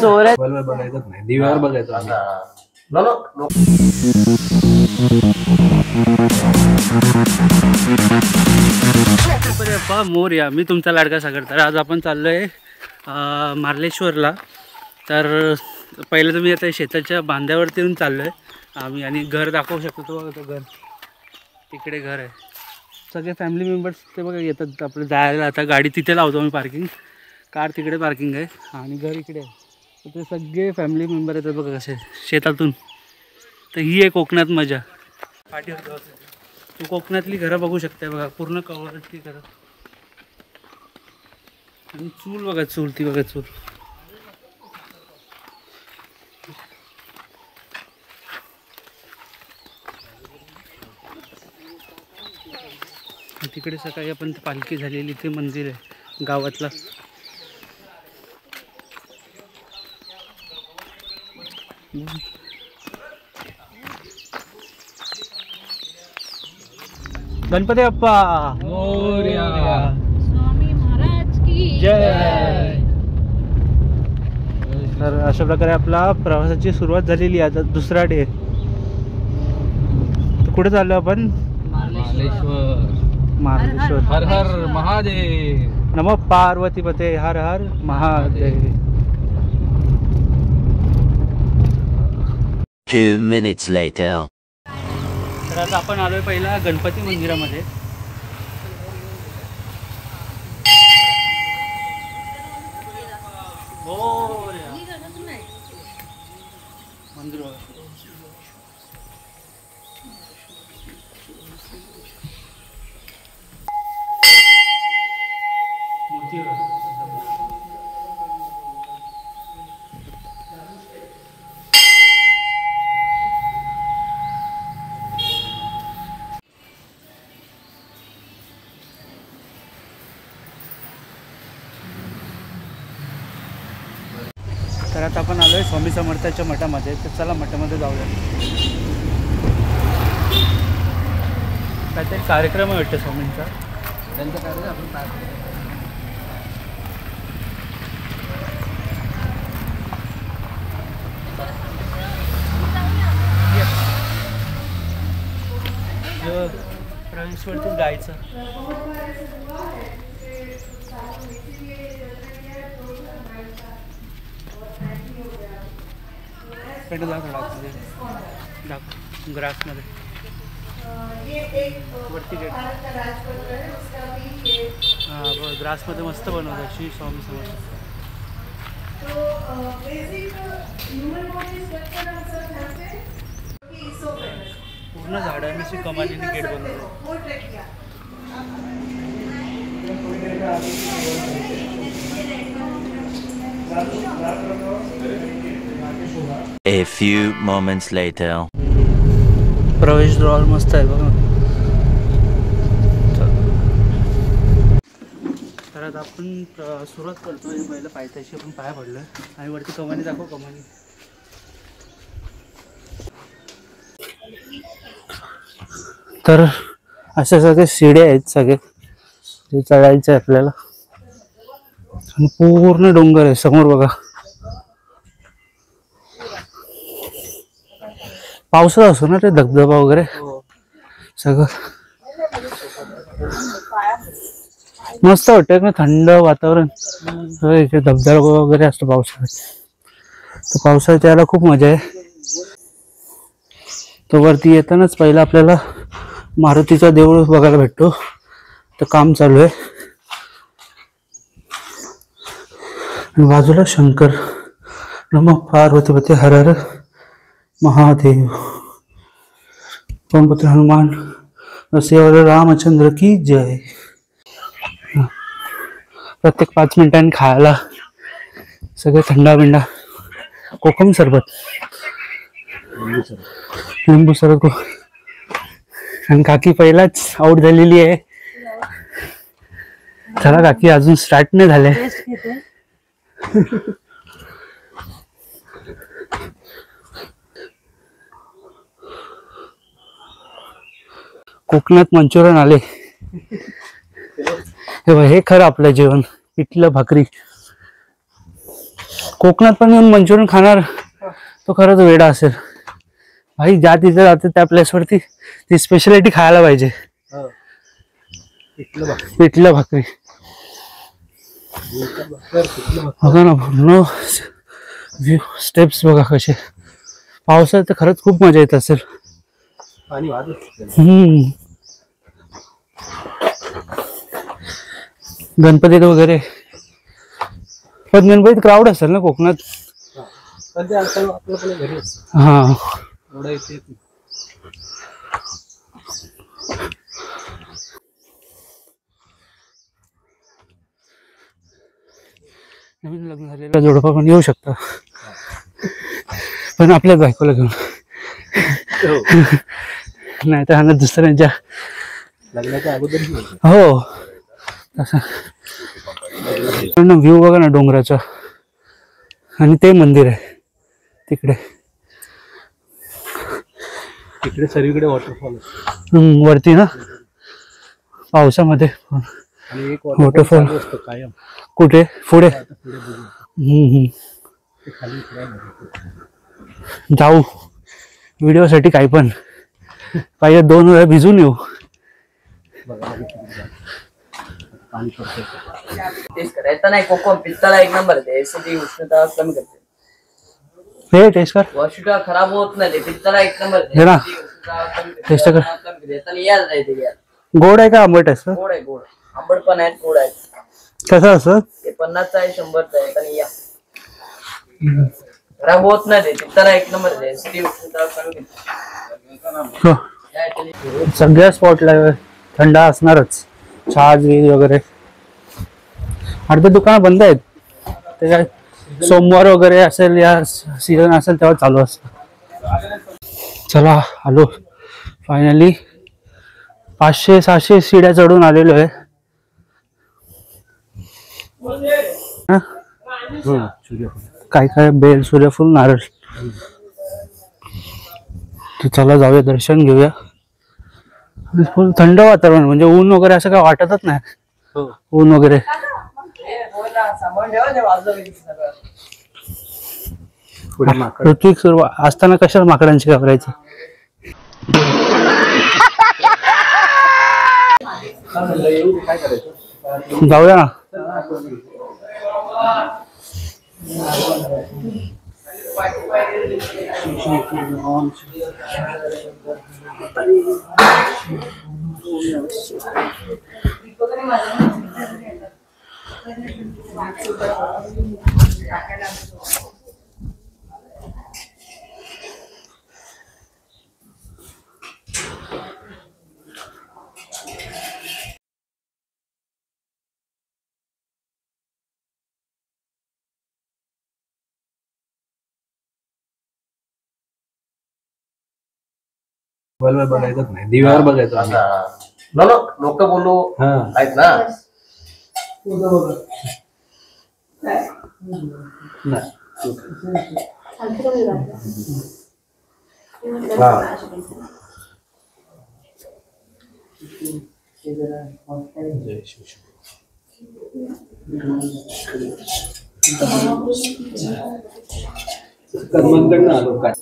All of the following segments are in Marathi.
चोर आहे. बघायचंच नाही, दिव्यावर बघायचं. मोरया, मी तुमचा लाडका सागर. तर आज आपण चाललोय मार्लेश्वरला. तर पहिलं तर मी आता शेताच्या बांध्यावरती येऊन चाललोय आम्ही, आणि घर दाखवू शकतो. तो बघा, तो घर तिकडे घर आहे. सगळे फॅमिली मेंबर्स ते बघा येतात आपलं जायला. आता गाडी तिथे लावतो आम्ही पार्किंग, कार तिकडे पार्किंग आहे आणि घर इकडे आहे. तर ते सगळे फॅमिली मेंबर येतात बघा कसे शेतातून. तर ही आहे कोकणात मजा. पाठीवर तू कोकणातली घरं बघू शकते बघा, पूर्ण कव्हरची घरं. आणि चूल बघा, चूल ती बघा, चूल. तिकडे सकाळी आपण पालखी झालेली ते मंदिर आहे गावातला. गणपती बाप्पा मोरया. स्वामी महाराज की जय. तर अशा प्रकारे आपला प्रवासाची सुरुवात झालेली आहे. आता दुसरा डे. तर कुठे चाललो आपण? मार्लेश्वर. हर हर महादेव. नमो पार्वती पते. हर हर महादेव. 2 minutes later. तर आता आपण आलोय पहिला गणपती मंदिरामध्ये. मंदिर बघा. मूर्ती बघा. तर आता आपण आलोय स्वामी समर्थाच्या मठामध्ये. तर चला मठामध्ये जाऊया. काहीतरी कार्यक्रम आहे वाटतं स्वामींचा. त्यांचा कार्यक्रम आपण काय प्रवेशवरती जायचं. पेट ग्रासमध्ये वरती गेट. हां, ग्रासमध्ये मस्त बनवलं श्री स्वामी समर्थ. पूर्ण झाडांनी कमानीने गेट बनवलं. A few moments later. प्रवेश द्वार मस्त आहे बघा. तर आता आपण सुरुवात करतोय. पहिलं पायथ्याशी आपण पाया पडलोय आणि वरती कमानी दाखव. कमानी तर अशा सगळे शिड्या आहेत सगळे. ते चढायचं आहे आपल्याला. आणि पूर्ण डोंगर आहे समोर बघा. पावसाळा असतो ना, ते धबधबा वगैरे सगळं मस्त वाटतं ना, थंड वातावरण. इथे धबधबा वगैरे असतो पावसाळ्यात. तर पावसाळ्यात यायला खूप मजा आहे. तो वरती येतानाच पहिला आपल्याला मारुतीचा देऊळ बघायला भेटतो. तर काम चालू आहे. बाजूला शंकर. नमो पार्वती पते. हर हर महादेव. पवन पुत्र हनुमान सेवर रामचंद्र की जय. प्रत्येक 5 मिनिटांनी खायला सगळे थंडा बिंडा. कोकम सरबत, लिंबू सरबत. आणि काकी पहिलाच आउट झालेली आहे. चला काकी, अजून स्टार्ट नाही झाले. कोकणात मंचुरियन आले. हे बघ, हे खरं आपलं जेवण, पिठलं भाकरी. कोकणात पण येऊन मंचुरियन खाणार तो खरंच वेडा असेल भाई. ज्या तिथे जाते त्या प्लेसवरती ती स्पेशालिटी खायला पाहिजे, पिठलं भाकरी. बघा ना पूर्ण व्ह्यू, स्टेप्स बघा कसे. पावसाळ्यात तर खरंच खूप मजा येत असेल. गणपतीत वगैरे, पण गणपतीत क्राऊड असेल ना कोकणात. हा नवीन लग्न झालेला जोडपा पण येऊ शकता, पण आपल्याच बायकोला घेऊन. नाही तर हा दुसऱ्यांच्या लग्नाच्या अगोदर. हो तसं. व्ह्यू बघा ना डोंगराचा, आणि ते मंदिर आहे तिकडे. तिकडे सगळीकडे वॉटरफॉल वरती ना पावसामध्ये. वॉटरफॉल कुठे पुढे. जाऊ व्हिडिओ साठी काही पण पाहिजे, 2 वेळा भिजून येऊ. नाही कोकम पित्ताला एक नंबर आहे, उष्णता कमी करते. हे टेस्ट कर, वॉशिटा खराब होत नाही, पित्ताला एक नंबर हे ना. टेस्ट कर. गोड आहे का आंबट आहे? गोड आहे, गोड आंबट पण आहे, गोड आहे. कसं असं? ते 50चा आहे, 100चा आहे. आणि या खराब होत नाही, ते पित्ताला एक नंबर आहे, उष्णता कमी करते. सगळ्या स्पॉटला थंड असणारच, चहाज वगैरे. अर्धे दुकानं बंद आहेत, ते काय सोमवार वगैरे असेल या सीझन असेल तेव्हा चालू असतं. चला आलो फायनली. 500-600 शिड्या चढून आलेलो आहे. काय काय बेल, सूर्यफूल, नारळ. चला जाऊया, दर्शन घेऊया. फुल थंड वातावरण, म्हणजे ऊन वगैरे असं काय वाटतच नाही. ऊन वगैरे ऋत्विक सुरू असताना कशाला माकडांची घाबरायची. जाऊया ना. बघायचंच नाही, दिव्यावर बघायचं. लोक बोलू आहेत ना. कर्मांकडनं आलो काय.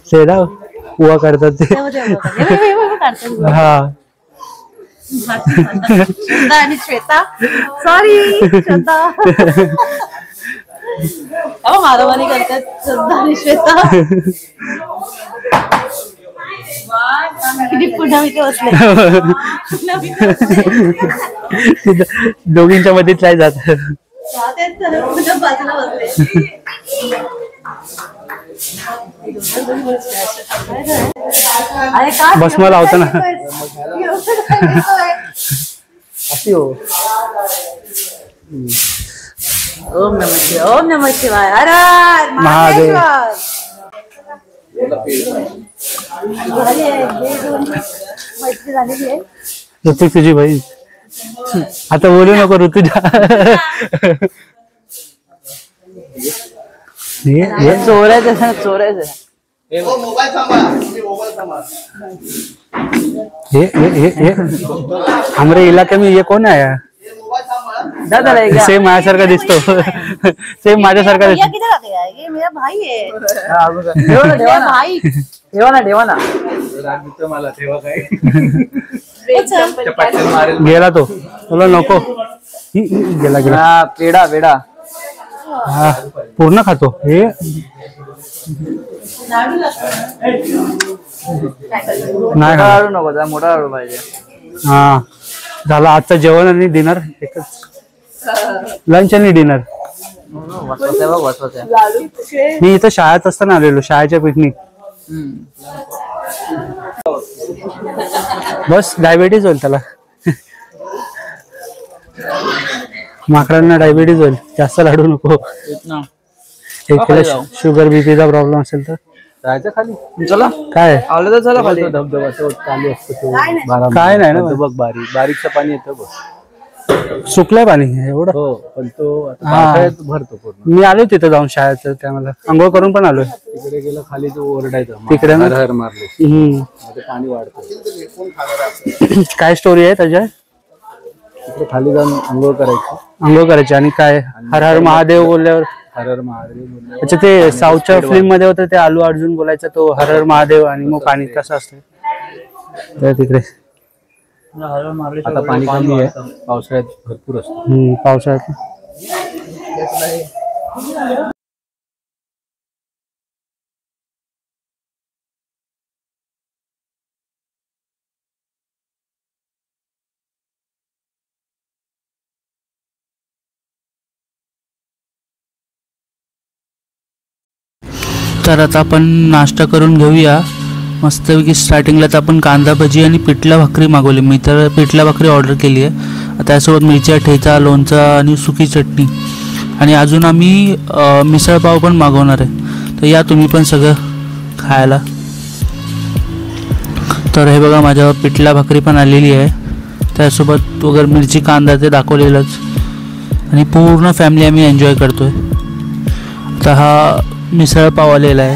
सेडा उवा करतात ते. हा श्रद्धा आणि श्वेता, सॉरी श्रद्धा. मारामारी करतात श्रद्धा आणि श्वेता. किती पुन्हा मी बसले. दोघींच्या मध्येच नाही जात. बाजूला बसले. भस्म लावताना अशी हो. ओम नमः शिवाय, ओम नमः शिवाय, हर हर महादेव. मैत्री झालेली आहे. ऋतिक तुझी बहीण. आता बोलू नको ऋतुजा. चोरायचं चोरायचं. ये हमारे इलाके में ये कौन आया? सेम माझ्यासारखा दिसतो. सेम माझ्यासारखा भैया दिसतो. किधर आ गया? ये मेरा भाई है. ठेवा ना भाई. ठेवा ना. राग देतो मला तेव्हा काय चल. चपाती मारेल. गेला तो. तुला नको. गेला गेला. हा पेडा पेडा. हा पूर्ण खातो हे. नाही मोठा खात. लाडू नको त्याला मोठा लाडू पाहिजे. हा झालं आजचं जेवण आणि डिनर एकच. लंच आणि डिनर. वाचवायचं बघ वाचवायचं. मी इथं शाळेत असताना आलेलो शाळेच्या पिकनिक. बस डायबिटीज होईल त्याला. माकडांना डायबिटीज होईल जास्त लाडू नको. एखाद्या शुगर बीपीचा प्रॉब्लेम असेल तर जायचं खाली. चला काय आवलं तर चला खाली. धबधबा तो चालू असतो तो काय नाही ना बघ बारीकचं पाणी येतं बघ. सुकलंय पाणी एवढं. हो पण तो आता हा. पावसाळ्यात भरतो पूर्ण. मी आलो तिथे जाऊन शाळेत त्यामध्ये आंघोळ करून पण आलोय. तिकडे गेलं खाली तो ओरडायचा तिकडे ना? हर हर मारले हम्म. मध्ये पाणी वाढतं. काय स्टोरी आहे त्याच्या? तिकडे खाली जाऊन आंघोळ करायची. आंघोळ करायची आणि काय हर हर महादेव बोलल्यावर. हर हर महादेव बोलले. अच्छा ते साऊथच्या फिल्म मध्ये होतं ते आलू अर्जुन बोलायचा तो हर हर महादेव आणि मग पाणी कसं असतं तर तिकडे. आता पाणी कमी आहे पावसाळ्यात भरपूर असतं. पावसाळ्यात. तर आता आपण नाश्ता करून घेऊया मस्तपैकी. स्टार्टिंगला तर आपण कांदा भजी आणि पिठला भाकरी मागवली. मी तर पिठला भाकरी ऑर्डर केली आहे. त्यासोबत मिरच्या ठेचा लोणचा आणि सुकी चटणी आणि अजून आम्ही मिसळपाव पण मागवणार आहे. तर या तुम्ही पण सगळं खायला. तर हे बघा माझ्यावर पिठला भाकरी पण आलेली आहे. त्यासोबत वगैरे मिरची कांदा ते दाखवलेलंच आणि पूर्ण फॅमिली आम्ही एन्जॉय करतोय. आता हा मिसळ पाव आलेला आहे.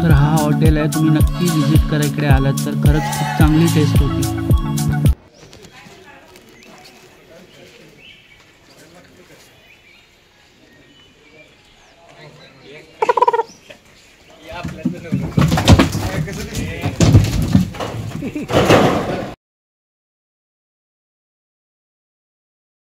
तर हा हॉटेल आहे तुम्ही नक्की विजिट करा इकडे आलात तर. खरंच खूप चांगली टेस्ट होती.